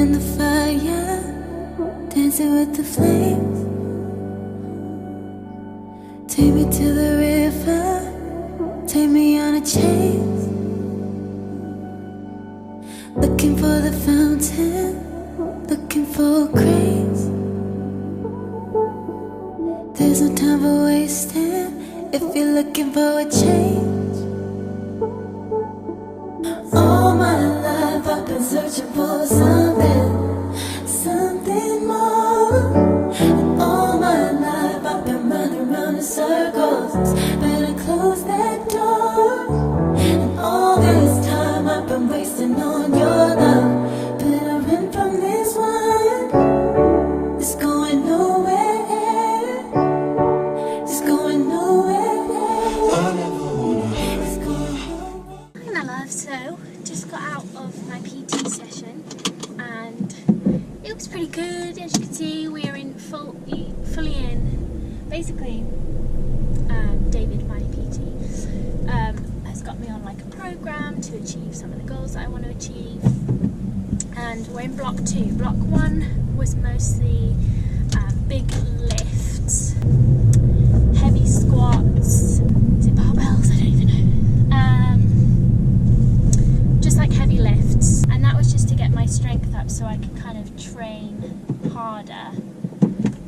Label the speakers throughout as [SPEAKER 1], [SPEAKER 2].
[SPEAKER 1] in the fire, dancing with the flames. Take me to the river, take me on a chase. Looking for the fountain, looking for grace. There's no time for wasting if you're looking for a change. All my life I've been searching for something more. And all my life I've been running around in circles. Better close that door. And all this time I've been wasting on your love. Better run from this one. It's going nowhere. It's going nowhere. It's going nowhere.
[SPEAKER 2] Hi my love, so just got out of my PT session and it was pretty good. As you can see, we are in fully in. Basically, David, my PT, has got me on like a program to achieve some of the goals that I want to achieve. And we're in block 2. Block 1 was mostly big lifts, heavy squats, is it barbells? I don't even know. Just like heavy lifts, and that was just to get my strength up so I could kind of train harder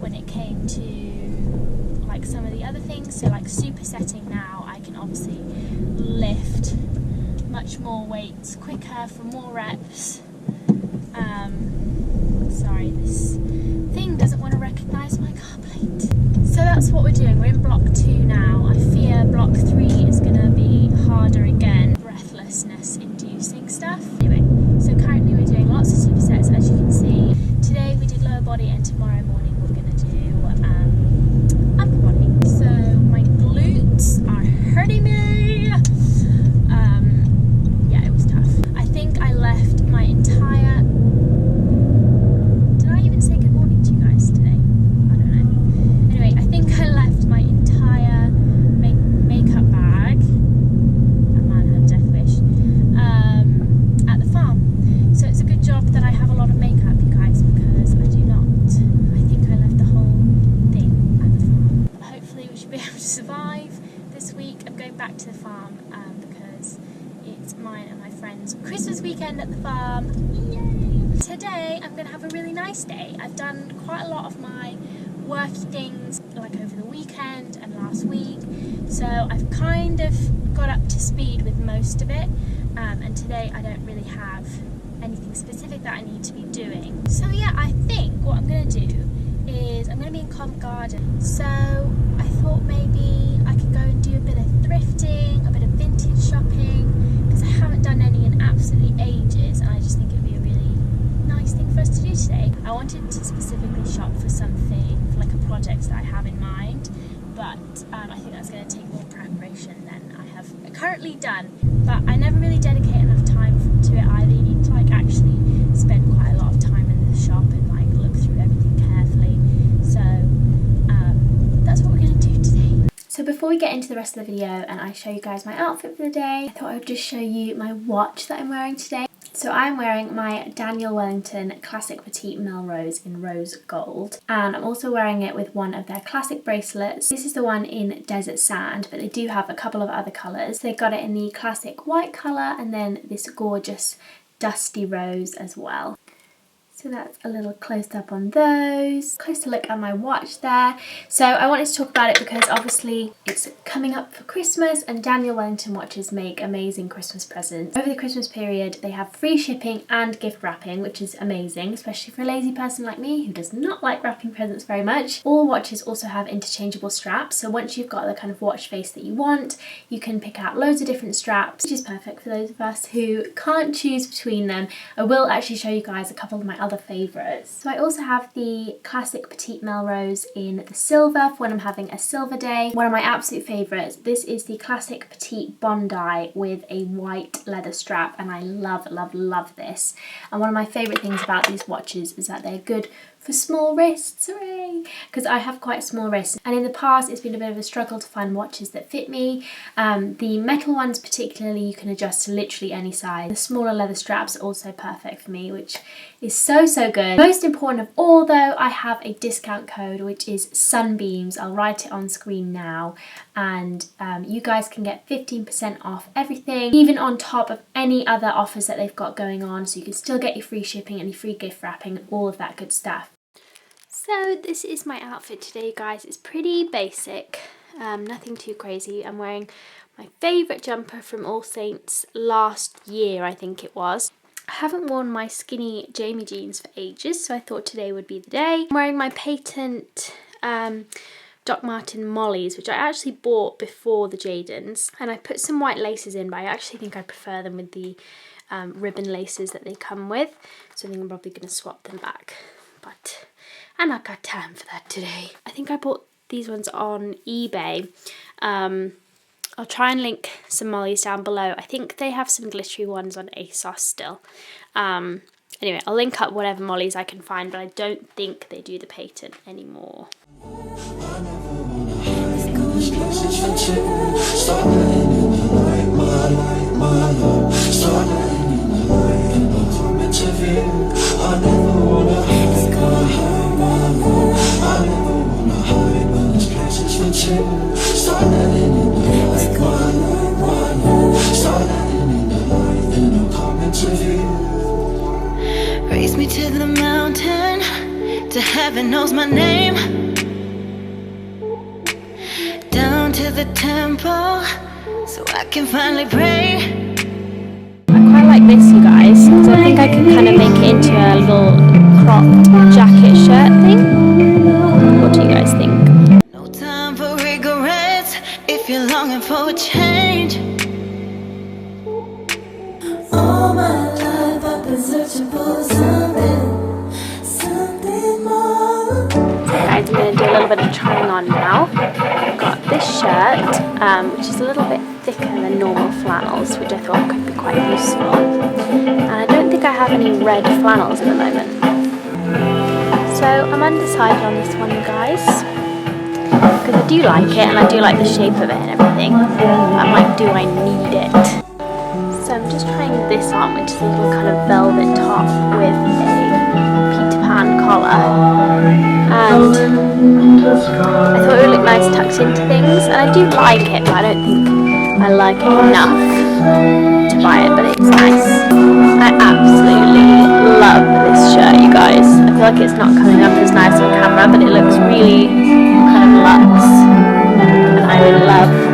[SPEAKER 2] when it came to like some of the other things. So like supersetting now, I can obviously lift much more weights quicker for more reps. Sorry, this thing doesn't want to recognise my car plate. So that's what we're doing. We're in block 2 now. I fear block 3 is going to be harder again. Breathlessness inducing stuff. Anyway, so currently we're doing lots of supersets, as you can see. Today we did lower body and tomorrow morning we're going to do upper body. So my glutes are hurting me. Yeah, it was tough. I think I left my entire... Did I even say good morning to you guys today? I don't know. Anyway, I think I left my entire makeup bag, that man had a death wish, at the farm. So it's a good job that I have a lot of makeup, you guys, because I do not. I think I left the whole thing at the farm. But hopefully we should be able to survive this week. I'm going back to the farm because it's mine and my friend's Christmas weekend at the farm. Yay! Today I'm going to have a really nice day. I've done quite a lot of my worky things like over the weekend and last week, so I've kind of got up to speed with most of it, and today I don't really have anything specific that I need to be doing. So yeah, I think what I'm going to do is I'm going to be in Covent Garden, so I thought maybe I could go and do a bit of thrifting, a bit of vintage shopping, because I haven't done any in absolutely ages, and I just think it would be a really nice thing for us to do today. I wanted to specifically shop for something, for like a project that I have in mind, but I think that's going to take more preparation than I have currently done. But I never really dedicate enough time to it either. You need to like actually spend quite a lot of time in the shop and like look through everything carefully. So that's what we're going to do today. So before we get into the rest of the video and I show you guys my outfit for the day, I thought I would just show you my watch that I'm wearing today. So I'm wearing my Daniel Wellington Classic Petite Melrose in rose gold, and I'm also wearing it with one of their classic bracelets. This is the one in desert sand, but they do have a couple of other colours. They got it in the classic white colour and then this gorgeous dusty rose as well. So that's a little close up on those. Closer look at my watch there. So I wanted to talk about it because obviously it's coming up for Christmas and Daniel Wellington watches make amazing Christmas presents. Over the Christmas period they have free shipping and gift wrapping, which is amazing, especially for a lazy person like me who does not like wrapping presents very much. All watches also have interchangeable straps, so once you've got the kind of watch face that you want, you can pick out loads of different straps, which is perfect for those of us who can't choose between them. I will actually show you guys a couple of my other favourites. So I also have the classic Petite Melrose in the silver for when I'm having a silver day. One of my absolute favourites, this is the classic Petite Bondi with a white leather strap, and I love, love, love this. And one of my favourite things about these watches is that they're good for small wrists, hooray! Because I have quite small wrists, and in the past it's been a bit of a struggle to find watches that fit me. The metal ones particularly, you can adjust to literally any size. The smaller leather straps are also perfect for me, which is so good. Most important of all though, I have a discount code which is sunbeams. I'll write it on screen now, and you guys can get 15% off everything, even on top of any other offers that they've got going on, so you can still get your free shipping and your free gift wrapping and all of that good stuff. So this is my outfit today, guys. It's pretty basic, nothing too crazy. I'm wearing my favourite jumper from All Saints last year, I think it was. I haven't worn my skinny Jamie jeans for ages, so I thought today would be the day. I'm wearing my patent Doc Marten Mollies, which I actually bought before the Jadens, and I put some white laces in, but I actually think I prefer them with the ribbon laces that they come with, so I think I'm probably going to swap them back, but I'm not got time for that today. I think I bought these ones on eBay. I'll try and link some mollies down below. I think they have some glittery ones on ASOS still. Anyway, I'll link up whatever mollies I can find, but I don't think they do the patent anymore.
[SPEAKER 1] Raise me to the mountain, to heaven knows my name. Down to the temple, so I can finally pray.
[SPEAKER 2] I quite like this, you guys, because I think I can kind of make it into a little cropped jacket shirt thing. What do you guys think?
[SPEAKER 1] No time for regrets if you're longing for a change. All my life I've been searching for something more.
[SPEAKER 2] Guys, I'm going to do a little bit of trying on now. I've got this shirt, which is a little bit thicker than normal flannels, which I thought could be quite useful. And I don't think I have any red flannels at the moment. So I'm undecided on this one, you guys, because I do like it and I do like the shape of it and everything. I'm like, do I need it? So I'm just trying this on, which is a little kind of velvet top with a Peter Pan collar. And I thought it would look nice tucked into things, and I do like it, but I don't think I like it enough to buy it, but it's nice. I absolutely love this shirt, you guys. I feel like it's not coming up as nice on camera, but it looks really kind of luxe, and I'm in love.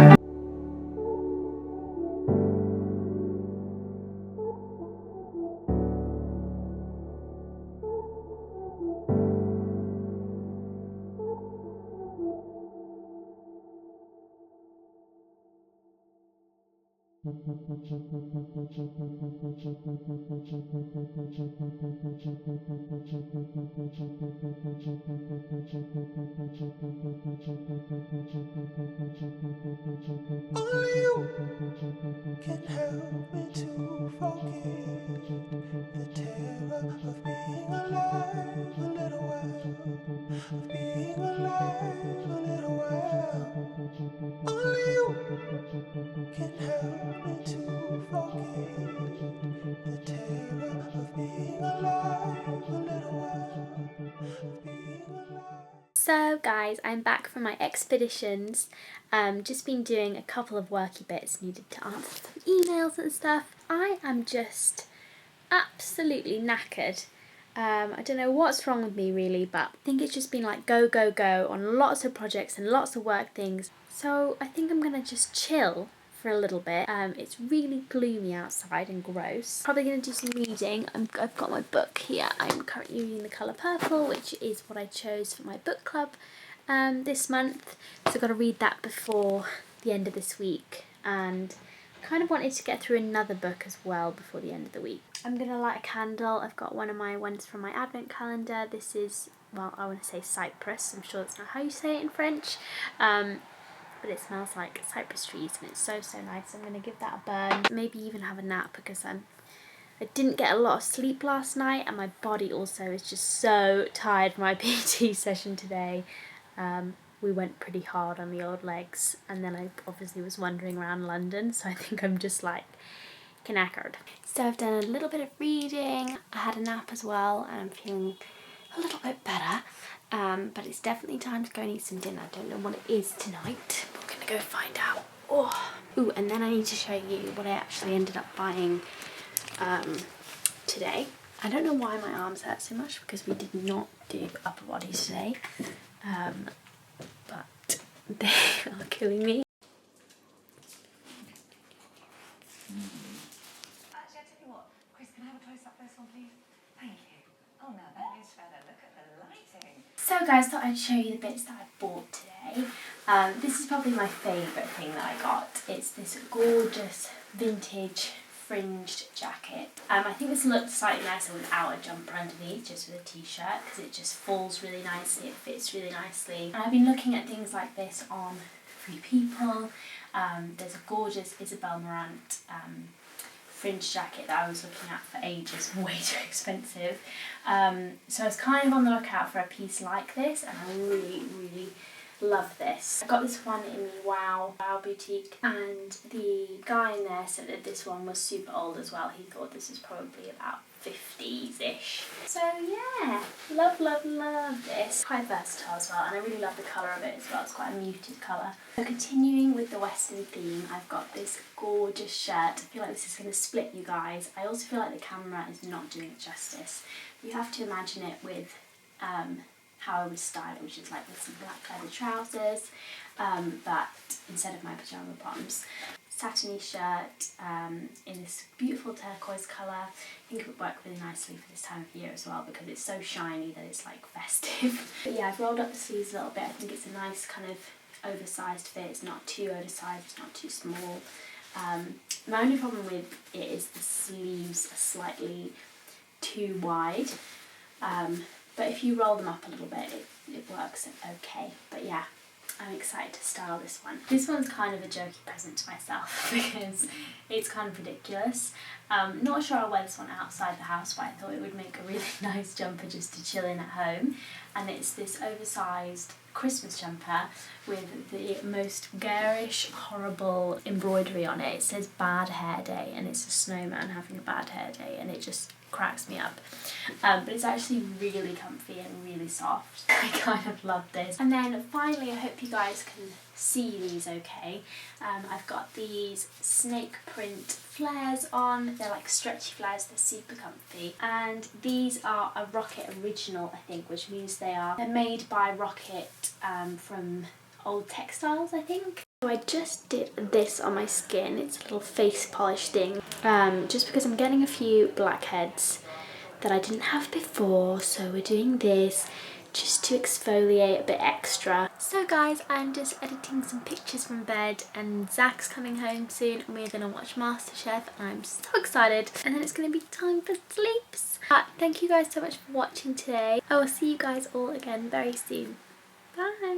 [SPEAKER 2] So guys, I'm back from my expeditions. Just been doing a couple of worky bits, needed to answer some emails and stuff. I am just absolutely knackered. I don't know what's wrong with me really, but I think it's just been like go on lots of projects and lots of work things. So I think I'm gonna just chill for a little bit. It's really gloomy outside and gross. Probably gonna do some reading. I've got my book here. I'm currently reading The Colour Purple, which is what I chose for my book club this month. So I've got to read that before the end of this week, and kind of wanted to get through another book as well before the end of the week. I'm gonna light a candle. I've got one of my ones from my advent calendar. This is, well, I want to say cypress. I'm sure that's not how you say it in French. But it smells like cypress trees and it's so nice. I'm going to give that a burn. Maybe even have a nap because I'm I didn't get a lot of sleep last night, and my body also is just so tired from my PT session today. We went pretty hard on the old legs, and then I obviously was wandering around London, so I think I'm just like knackered. So I've done a little bit of reading, I had a nap as well, and I'm feeling a little bit better. But it's definitely time to go and eat some dinner. I don't know what it is tonight, but we're gonna go find out. Oh. Ooh, and then I need to show you what I actually ended up buying today. I don't know why my arms hurt so much because we did not do upper bodies today, but they are killing me.
[SPEAKER 3] Actually, I tell you what, Chris, can I have a close up this one, please? Thank you. Oh, no, that is better. Look at the lighting.
[SPEAKER 2] So guys, thought I'd show you the bits that I bought today. This is probably my favourite thing that I got. It's this gorgeous vintage fringed jacket. I think this looks slightly nicer without a jumper underneath, just with a t-shirt, because it just falls really nicely, it fits really nicely. And I've been looking at things like this on Free People. There's a gorgeous Isabel Marant fringe jacket that I was looking at for ages, way too expensive. So I was kind of on the lookout for a piece like this, and I really love this. I got this one in the Wow boutique, and the guy in there said that this one was super old as well. He thought this is probably about 50s-ish. So yeah, love this. Quite versatile as well, and I really love the colour of it as well. It's quite a muted colour. So continuing with the Western theme, I've got this gorgeous shirt. I feel like this is going to split you guys. I also feel like the camera is not doing it justice. You have to imagine it with how I would style it, which is like with some black leather trousers, but instead of my pyjama bottoms. Satiny shirt in this beautiful turquoise colour. I think it would work really nicely for this time of year as well because it's so shiny that it's like festive. But yeah, I've rolled up the sleeves a little bit. I think it's a nice kind of oversized fit. It's not too oversized, it's not too small. My only problem with it is the sleeves are slightly too wide. But if you roll them up a little bit, it works okay. But yeah, I'm excited to style this one. This one's kind of a jokey present to myself because it's kind of ridiculous. Not sure I'll wear this one outside the house, but I thought it would make a really nice jumper just to chill in at home. And it's this oversized Christmas jumper with the most garish, horrible embroidery on it. It says Bad Hair Day, and it's a snowman having a bad hair day, and it just cracks me up. But it's actually really comfy and really soft. I kind of love this. And then finally, I hope you guys can see these okay. I've got these snake print flares on. They're like stretchy flares, they're super comfy. And these are a Rocket original, I think, which means they're made by Rocket from old textiles, I think. So I just did this on my skin. It's a little face polish thing, just because I'm getting a few blackheads that I didn't have before, so we're doing this just to exfoliate a bit extra. So guys, I'm just editing some pictures from bed, and Zach's coming home soon and we're gonna watch MasterChef, and I'm so excited. And then it's gonna be time for sleeps. Thank you guys so much for watching today. I will see you guys all again very soon. Bye!